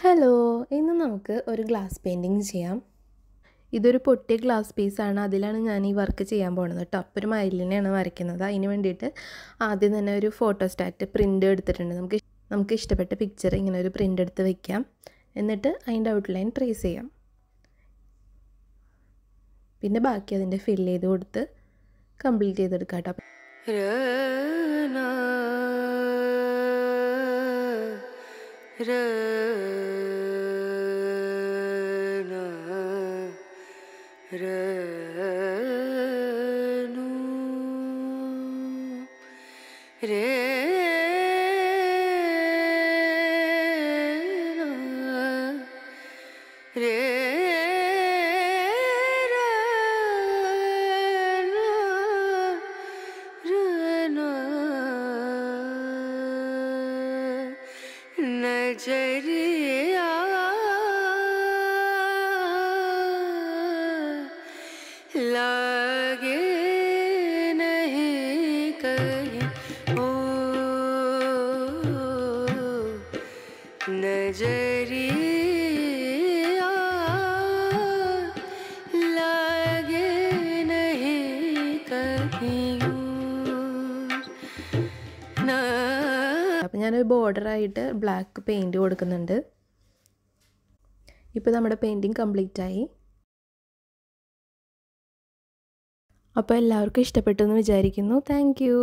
Hello, ഇന്ന് നമുക്ക് ഒരു ഗ്ലാസ് പെയിൻറ്റിങ് ചെയ്യാം. ഇതൊരു പൊട്ടിയ ഗ്ലാസ് പീസാണ്. അതിലാണ് ഞാൻ ഈ വർക്ക് ചെയ്യാൻ പോകുന്നത് കേട്ടോ. അപ്പോൾ ഒരു മയിലിനെയാണ് വരയ്ക്കുന്നത്. അതിന് വേണ്ടിയിട്ട് ആദ്യം തന്നെ ഒരു ഫോട്ടോസ്റ്റാറ്റ് പ്രിൻ്റ് എടുത്തിട്ടുണ്ട്. നമുക്ക് ഇഷ്ടപ്പെട്ട പിക്ചർ ഇങ്ങനെ ഒരു പ്രിൻ്റ് എടുത്ത് വയ്ക്കാം. എന്നിട്ട് അതിൻ്റെ ഔട്ട്ലൈൻ ട്രേസ് ചെയ്യാം. പിന്നെ ബാക്കി അതിൻ്റെ ഫില്ല് ചെയ്ത് കൊടുത്ത് കംപ്ലീറ്റ് ചെയ്തെടുക്കാം കേട്ടോ. नजरिया लागे नहीं कहीं ओ नजरिया लागे नहीं कहीं അപ്പോൾ ഞാനൊരു ബോർഡറായിട്ട് ബ്ലാക്ക് പെയിൻറ്റ് കൊടുക്കുന്നുണ്ട്. ഇപ്പോൾ നമ്മുടെ പെയിൻറ്റിങ് കംപ്ലീറ്റ് ആയി. അപ്പോൾ എല്ലാവർക്കും ഇഷ്ടപ്പെട്ടു എന്ന് വിചാരിക്കുന്നു. Thank you.